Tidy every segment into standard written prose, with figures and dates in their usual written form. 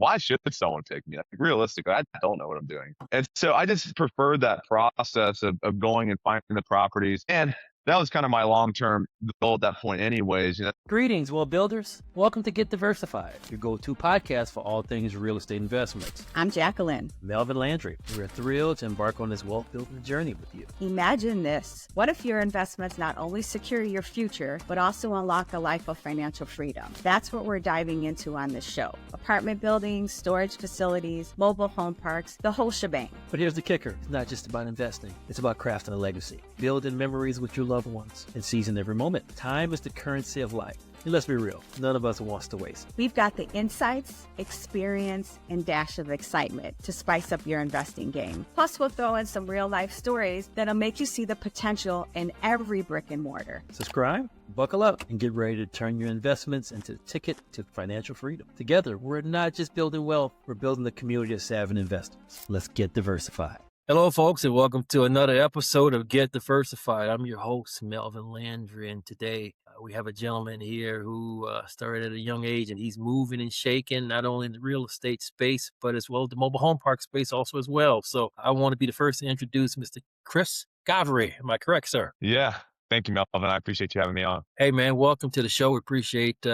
why should someone take me? Like, realistically, I don't know what I'm doing. And so I just preferred that process of going and finding the properties. And that was kind of my long-term goal at that point anyways. Greetings, well builders. Welcome to Get Diversified, your go-to podcast for all things real estate investments. I'm Jacqueline. Melvin Landry. We're thrilled to embark on this wealth building journey with you. Imagine this. What if your investments not only secure your future, but also unlock a life of financial freedom? That's what we're diving into on this show. Apartment buildings, storage facilities, mobile home parks, the whole shebang. But here's the kicker. It's not just about investing. It's about crafting a legacy, building memories with your loved ones, and seizing every moment. Time is the currency of life. And let's be real, none of us wants to waste. We've got the insights, experience, and dash of excitement to spice up your investing game. Plus, we'll throw in some real-life stories that'll make you see the potential in every brick and mortar. Subscribe, buckle up, and get ready to turn your investments into the ticket to financial freedom. Together, we're not just building wealth, we're building the community of savvy investors. Let's get diversified. Hello, folks, and welcome to another episode of Get Diversified. I'm your host, Melvin Landry, and today we have a gentleman here who started at a young age, and he's moving and shaking not only in the real estate space, but as well the mobile home park space also as well. So I want to be the first to introduce Mr. Chris Gavre. Am I correct, sir? Yeah. Thank you, Melvin. I appreciate you having me on. Hey, man, welcome to the show. We appreciate you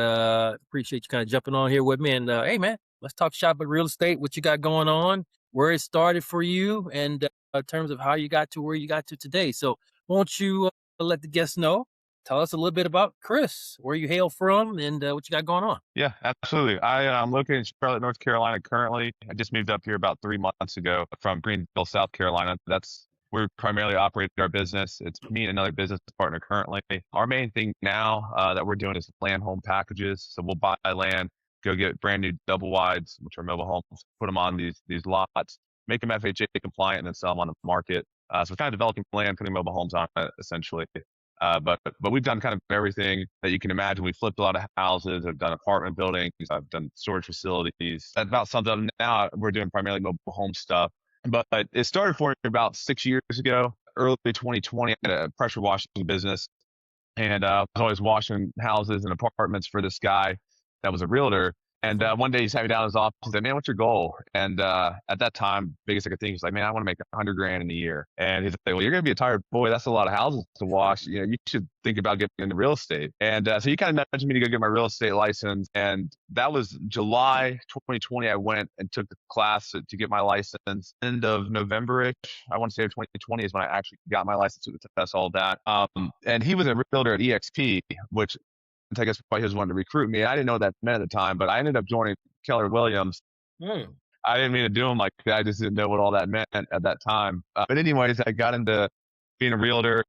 kind of jumping on here with me. And hey, man, let's talk shop at real estate, what you got going on, where it started for you, and in terms of how you got to where you got to today. So won't you let the guests know? Tell us a little bit about Chris, where you hail from, and what you got going on. Yeah, absolutely. I'm located in Charlotte, North Carolina currently. I just moved up here about 3 months ago from Greenville, South Carolina. That's where we primarily operate our business. It's me and another business partner currently. Our main thing now that we're doing is land home packages. So we'll buy land, go get brand new double wides, which are mobile homes, put them on these lots, make them FHA compliant, and then sell them on the market. So we're kind of developing land, putting mobile homes on it, essentially. But we've done kind of everything that you can imagine. We flipped a lot of houses. I've done apartment buildings. I've done storage facilities. That about sums up. Now we're doing primarily mobile home stuff. But it started for me about 6 years ago, early 2020. I had a pressure washing business, and I was always washing houses and apartments for this guy that was a realtor. And one day he sat me down in his office and said, "Man, what's your goal?" And at that time, biggest I could think, he's like, "Man, I want to make $100,000 in a year." And he's like, "Well, you're going to be a tired boy. That's a lot of houses to wash. You know, you should think about getting into real estate." And so he kind of nudged me to go get my real estate license. And that was July 2020. I went and took the class to get my license. End of November-ish, I want to say 2020 is when I actually got my license to test all that. And he was a realtor at EXP, which I guess probably he was wanting to recruit me. I didn't know what that meant at the time, but I ended up joining Keller Williams. I didn't mean to do them like that. I just didn't know what all that meant at that time. But anyways, I got into being a realtor.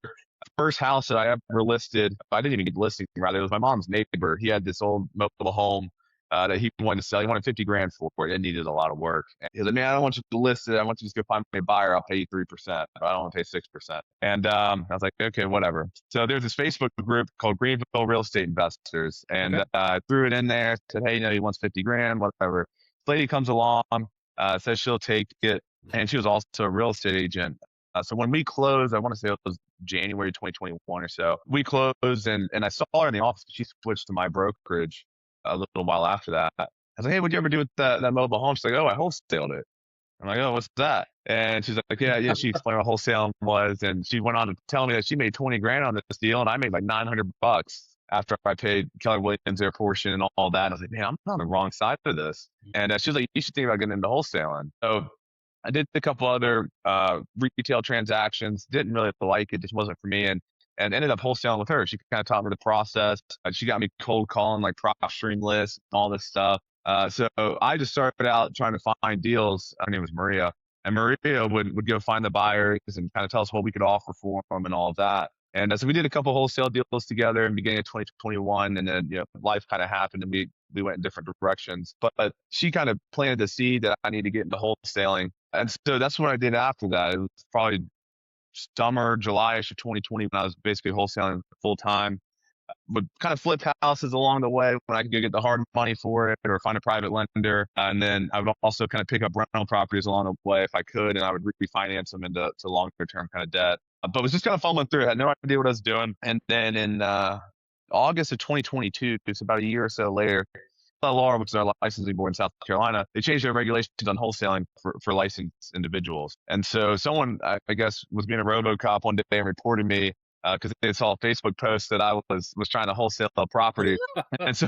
First house that I ever listed, I didn't even get the listing, rather. It was my mom's neighbor. He had this old mobile home that he wanted to sell. He wanted $50,000 for it. It needed a lot of work. And he was like, "Man, I don't want you to list it. I want you to just go find me a buyer. I'll pay you 3%. But I don't want to pay 6%. And I was like, okay, whatever. So there's this Facebook group called Greenville Real Estate Investors. And I threw it in there, said, "Hey, he wants $50,000, whatever." This lady comes along, says she'll take it. And she was also a real estate agent. So when we closed, I want to say it was January 2021 or so, we closed and I saw her in the office. She switched to my brokerage a little while after that. I was like, "Hey, what'd you ever do with that mobile home?" She's like, "Oh, I wholesaled it." I'm like, "Oh, what's that?" And she's like, yeah. She explained what wholesaling was, and she went on to tell me that she made $20,000 on this deal, and I made like $900 after I paid Keller Williams their portion and all that. And I was like, "Man, I'm on the wrong side of this." And she was like, "You should think about getting into wholesaling." So I did a couple other retail transactions. Didn't really like it; just wasn't for me. And ended up wholesaling with her. She kind of taught me the process. She got me cold calling like PropStream lists, all this stuff. So I just started out trying to find deals. Her name was Maria. And Maria would go find the buyers and kind of tell us what we could offer for them and all of that. And so we did a couple wholesale deals together in the beginning of 2021. And then life kind of happened and we went in different directions. But she kind of planted the seed that I need to get into wholesaling. And so that's what I did after that. It was probably summer, July-ish of 2020 when I was basically wholesaling full time. Would kind of flip houses along the way when I could go get the hard money for it or find a private lender. And then I would also kind of pick up rental properties along the way if I could, and I would refinance them into longer term kind of debt. But was just kind of fumbling through it. I had no idea what I was doing. And then in August of 2022, it's about a year or so later, DLR, which is our licensing board in South Carolina, they changed their regulations on wholesaling for licensed individuals. And so someone, I guess, was being a RoboCop one day and reported me because they saw a Facebook post that I was trying to wholesale a property. And so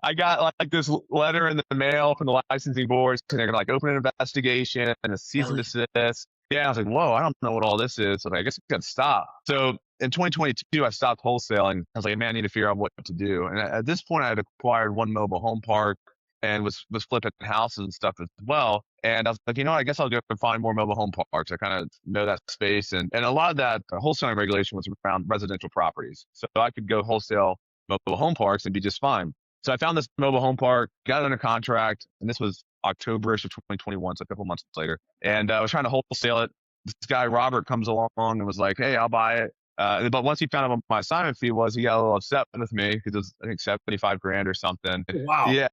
I got like this letter in the mail from the licensing board, and they're gonna like open an investigation and a cease and desist. Yeah, I was like, whoa, I don't know what all this is. So I guess I got to stop. So in 2022, I stopped wholesaling. I was like, man, I need to figure out what to do. And at this point, I had acquired one mobile home park and was flipping houses and stuff as well. And I was like, I guess I'll go and find more mobile home parks. I kind of know that space. And a lot of that wholesaling regulation was around residential properties. So I could go wholesale mobile home parks and be just fine. So I found this mobile home park, got it under contract, and this was October-ish of 2021, so a couple months later. And I was trying to wholesale it. This guy, Robert, comes along and was like, hey, I'll buy it. But once he found out what my assignment fee was, he got a little upset with me because it was, I think, 75 grand or something. Wow. Yeah.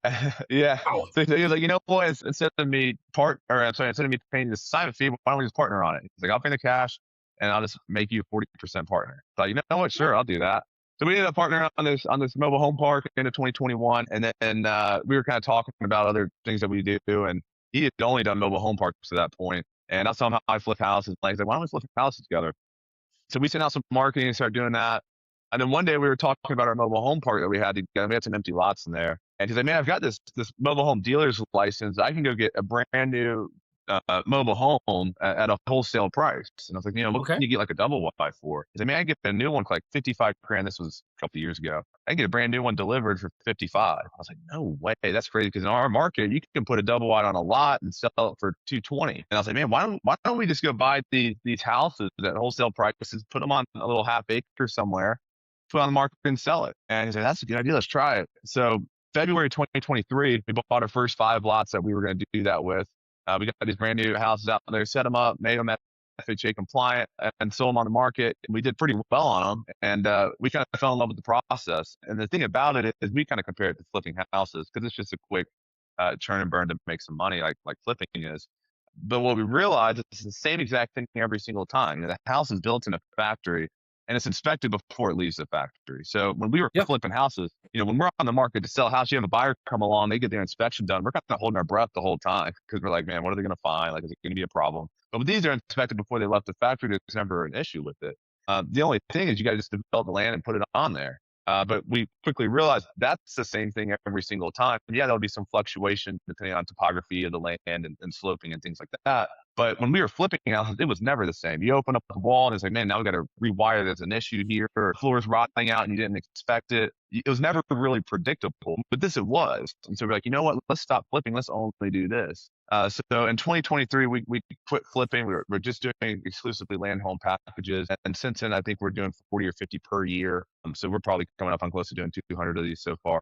Yeah. Wow. So he was like, boys, instead of me paying the assignment fee, why don't we just partner on it? He's like, I'll pay the cash and I'll just make you a 40% partner. So you know what? Sure, I'll do that. So we ended up partnering on this mobile home park into 2021. And then we were kind of talking about other things that we do. And he had only done mobile home parks to that point. And I saw him how I flip houses. Like, he's like, why don't we flip houses together? So we sent out some marketing and started doing that. And then one day we were talking about our mobile home park that we had together. We had some empty lots in there. And he's like, man, I've got this mobile home dealer's license. I can go get a brand new mobile home at a wholesale price. And I was like, what can you get like a double wide for? He's like, man, I can get a new one for like 55 grand. This was a couple of years ago. I can get a brand new one delivered for 55. I was like, no way. That's crazy. Because in our market, you can put a double wide on a lot and sell it for 220. And I was like, man, why don't we just go buy these houses at wholesale prices, put them on a little half acre somewhere, put it on the market and sell it? And he's like, that's a good idea. Let's try it. So February 2023, we bought our first 5 lots that we were going to do that with. We got these brand new houses out there, set them up, made them FHA compliant, and sold them on the market. We did pretty well on them, and we kind of fell in love with the process. And the thing about it is we kind of compare it to flipping houses because it's just a quick churn and burn to make some money like flipping is. But what we realized is it's the same exact thing every single time. The house is built in a factory, and it's inspected before it leaves the factory. So when we were flipping houses, when we're on the market to sell a house, you have a buyer come along, they get their inspection done. We're kind of holding our breath the whole time because we're like, man, what are they going to find? Like, is it going to be a problem? But with these are inspected before they left the factory. There's never an issue with it. The only thing is you got to just develop the land and put it on there. But we quickly realized that's the same thing every single time. And yeah, there'll be some fluctuation depending on topography of the land and sloping and things like that. But when we were flipping houses, it was never the same. You open up the wall and it's like, man, now we got to rewire. There's an issue here. Or floor's rotting out and you didn't expect it. It was never really predictable, but this it was. And so we're like, you know what? Let's stop flipping. Let's only do this. So in 2023, we quit flipping. We're just doing exclusively land home packages. And since then, I think we're doing 40 or 50 per year. So we're probably coming up on close to doing 200 of these so far.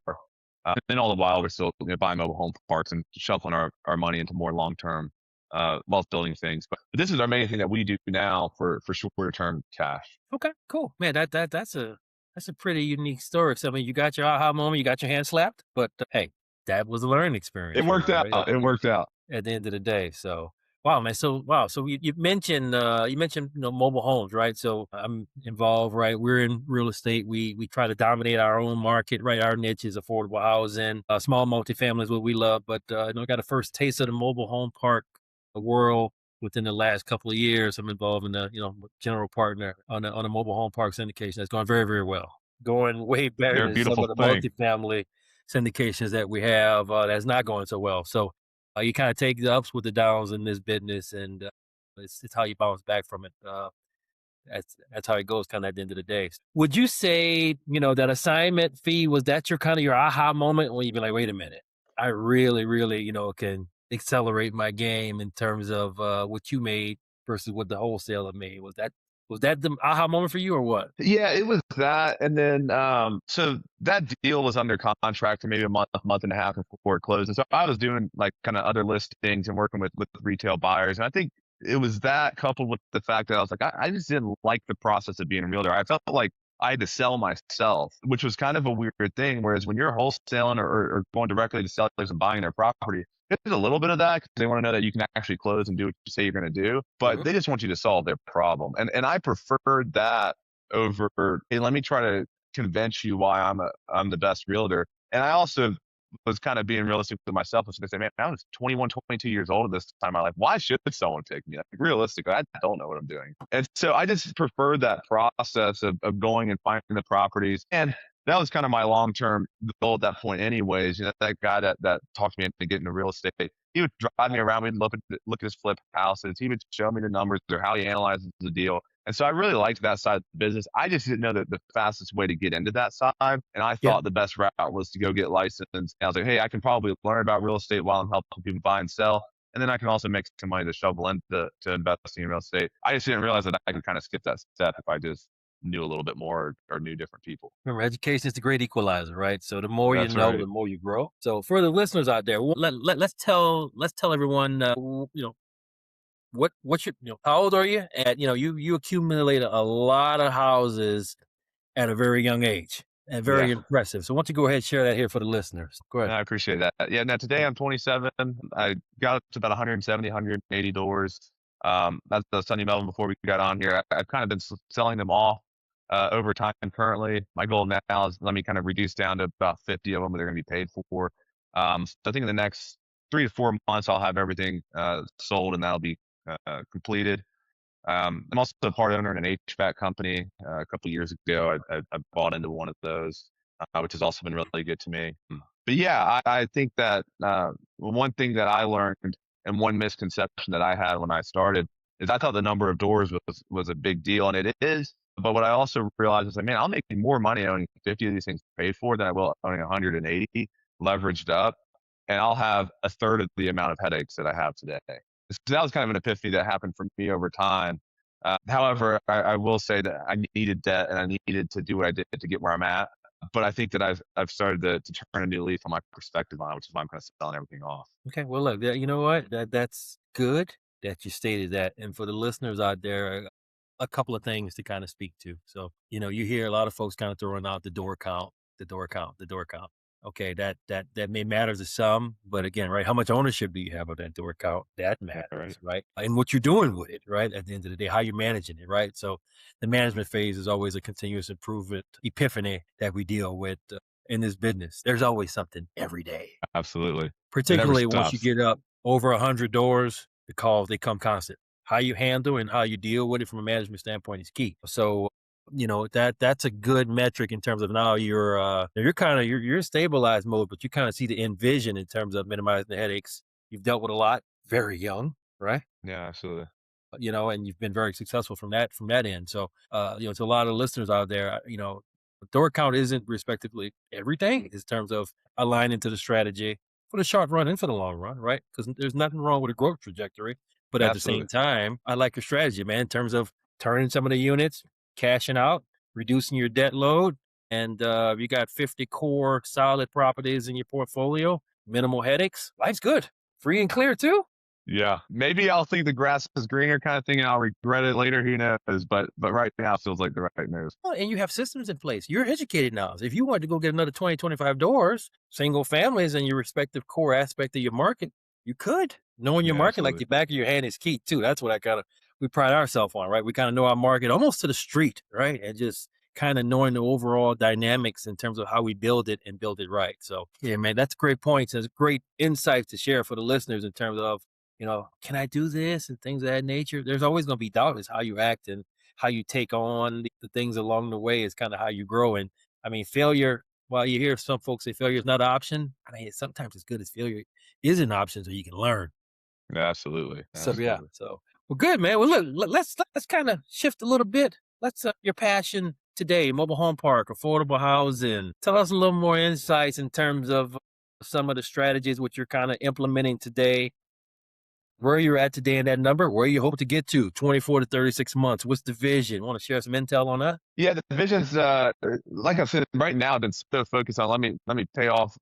And all the while, we're still buying mobile home parks and shuffling our money into more long-term wealth building things. But this is our main thing that we do now for shorter term cash. Okay, cool, man. That's a pretty unique story. So I mean, you got your aha moment, you got your hand slapped, but hey, that was a learning experience. It worked out. Right? It worked out at the end of the day. So wow, man. So you mentioned mobile homes, right? So I'm involved, right? We're in real estate. We try to dominate our own market, right? Our niche is affordable housing, small multifamily is what we love. But I got a first taste of the mobile home park world within the last couple of years. I'm involved in the general partner on a mobile home park syndication that's going very, very well, going way better than some of the multifamily syndications that we have that's not going so well. So you kind of take the ups with the downs in this business, and it's how you bounce back from it. That's how it goes kind of at the end of the day. Would you say, that assignment fee, was that your kind of your aha moment when you've been like, wait a minute, I really, really, can accelerate my game in terms of what you made versus what the wholesaler made? Was that the aha moment for you or what? Yeah, it was that. And then, so that deal was under contract for maybe a month and a half before it closed. And so I was doing like kind of other listings and working with retail buyers. And I think it was that coupled with the fact that I was like, I just didn't like the process of being a realtor. I felt like I had to sell myself, which was kind of a weird thing. Whereas when you're wholesaling or going directly to sellers and buying their property, there's a little bit of that because they want to know that you can actually close and do what you say you're going to do, but they just want you to solve their problem. And I preferred that over, hey, let me try to convince you why I'm the best realtor. And I also was kind of being realistic with myself. I was going to say, man, I was 21, 22 years old at this time in my life. Why should someone pick me? Like, realistically, I don't know what I'm doing. And so I just preferred that process of going and finding the properties. And that was kind of my long-term goal at that point anyways. That guy that talked me into getting into real estate, he would drive me around. We'd look at his flip houses. He would show me the numbers or how he analyzes the deal. And so I really liked that side of the business. I just didn't know that the fastest way to get into that side. And I thought the best route was to go get licensed. And I was like, hey, I can probably learn about real estate while I'm helping people buy and sell. And then I can also make some money to shovel into investing in real estate. I just didn't realize that I could kind of skip that step if I just knew a little bit more or knew different people. Remember, education is the great equalizer, right? So the more you know, the more you grow. So for the listeners out there, let's tell everyone, what's your, how old are you? And you accumulated a lot of houses at a very young age, and very impressive. So why don't you go ahead and share that here for the listeners? Go ahead. I appreciate that. Yeah. Now today I'm 27. I got up to about 170, 180 doors. That's the Sunday Melvin before we got on here. I've kind of been selling them off over time currently. My goal now is let me kind of reduce down to about 50 of them that are going to be paid for. So I think in the next 3 to 4 months, I'll have everything sold and that'll be completed. I'm also a part owner in an HVAC company. A couple of years ago, I bought into one of those, which has also been really good to me. But yeah, I think that one thing that I learned and one misconception that I had when I started is I thought the number of doors was a big deal, and it is. But what I also realized is like, man, I'll make more money owning 50 of these things paid for than I will owning 180 leveraged up, and I'll have a third of the amount of headaches that I have today. So that was kind of an epiphany that happened for me over time. However, I will say that I needed debt and I needed to do what I did to get where I'm at. But I think that I've started to turn a new leaf on my perspective on it, which is why I'm kind of selling everything off. Okay, well, look, you know what? That's good that you stated that. And for the listeners out there, a couple of things to kind of speak to. So, you hear a lot of folks kind of throwing out the door count. Okay, that may matter to some, but again, right? How much ownership do you have of that door count? That matters, right? And what you're doing with it, right? At the end of the day, how you're managing it, right? So the management phase is always a continuous improvement epiphany that we deal with in this business. There's always something every day. Absolutely. Particularly once you get up over 100 doors, the calls, they come constant. How you handle and how you deal with it from a management standpoint is key. So that's a good metric in terms of now you're in stabilized mode, but you kind of see the end vision in terms of minimizing the headaches. You've dealt with a lot very young, right? Yeah, absolutely. And you've been very successful from that end. So, to a lot of listeners out there, door count isn't respectively everything in terms of aligning to the strategy for the short run and for the long run, right? Because there's nothing wrong with a growth trajectory, but at the same time, I like your strategy, man, in terms of turning some of the units, cashing out, reducing your debt load, and you got 50 core solid properties in your portfolio, minimal headaches. Life's good. Free and clear too. Yeah. Maybe I'll think the grass is greener kind of thing and I'll regret it later. Who knows? But right now it feels like the right move. Oh, and you have systems in place. You're educated now. So if you wanted to go get another 20, 25 doors, single families in your respective core aspect of your market, you could. Knowing your market like the back of your hand is key too. That's what we pride ourselves on, right? We kind of know our market almost to the street, right? And just kind of knowing the overall dynamics in terms of how we build it and build it right. So yeah, man, that's great points. That's great insights to share for the listeners in terms of, can I do this and things of that nature? There's always going to be doubt is how you act and how you take on the things along the way is kind of how you grow. And I mean, failure, while you hear some folks say failure is not an option, I mean, sometimes as good as failure is an option so you can learn. Yeah, absolutely. So, yeah. So, well, good, man. Well, look, let's kind of shift a little bit. Let's your passion today, mobile home park, affordable housing. Tell us a little more insights in terms of some of the strategies which you're kind of implementing today. Where you're at today in that number, where you hope to get to 24 to 36 months. What's the vision? Want to share some intel on that? Yeah, the vision's like I said, right now I've been so focused on let me pay off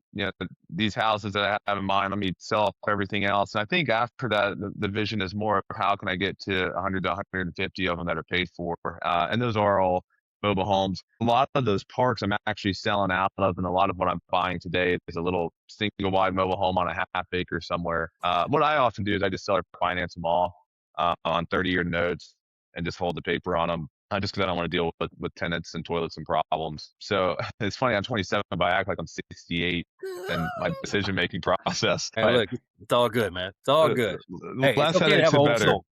these houses that I have in mind. Let me sell off everything else. And I think after that, the vision is more of how can I get to 100 to 150 of them that are paid for, and those are all mobile homes. A lot of those parks I'm actually selling out of, and a lot of what I'm buying today is a little single wide mobile home on a half acre somewhere. What I often do is I just sell or finance them all on 30-year notes and just hold the paper on them. just because I don't want to deal with tenants and toilets and problems. So it's funny, I'm 27, but I act like I'm 68 in my decision making process. Hey, But look, it's all good, man. It's all good. Hey, it's less okay to headaches, have a the whole better. soul.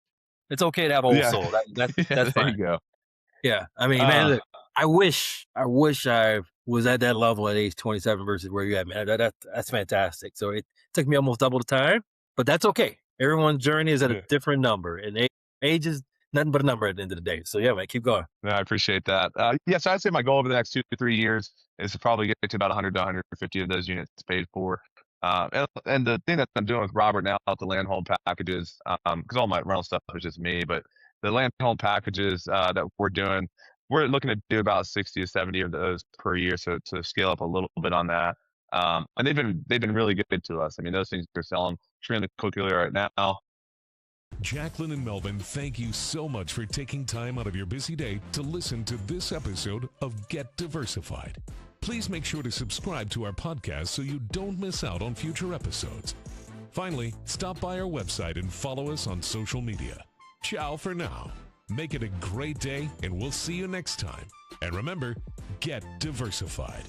It's okay to have a whole Yeah, soul. yeah, That's there fine. you go. Yeah, I mean, man, look, I wish I was at that level at age 27 versus where you're at, man. That's fantastic. So it took me almost double the time, but that's okay. Everyone's journey is at a Yeah. different number, and age is nothing but a number at the end of the day. So yeah, man, keep going. No, I appreciate that. So I'd say my goal over the next 2 to 3 years is to probably get to about 100 to 150 of those units paid for. And the thing that I'm doing with Robert now with the land home packages, because all my rental stuff is just me, but the land home packages that we're doing, we're looking to do about 60 to 70 of those per year, so to scale up a little bit on that. And they've been really good to us. I mean, those things are selling extremely quickly right now. Jacqueline and Melvin, thank you so much for taking time out of your busy day to listen to this episode of Get Diversified. Please make sure to subscribe to our podcast so you don't miss out on future episodes. Finally, stop by our website and follow us on social media. Ciao for now. Make it a great day, and we'll see you next time. And remember, get diversified.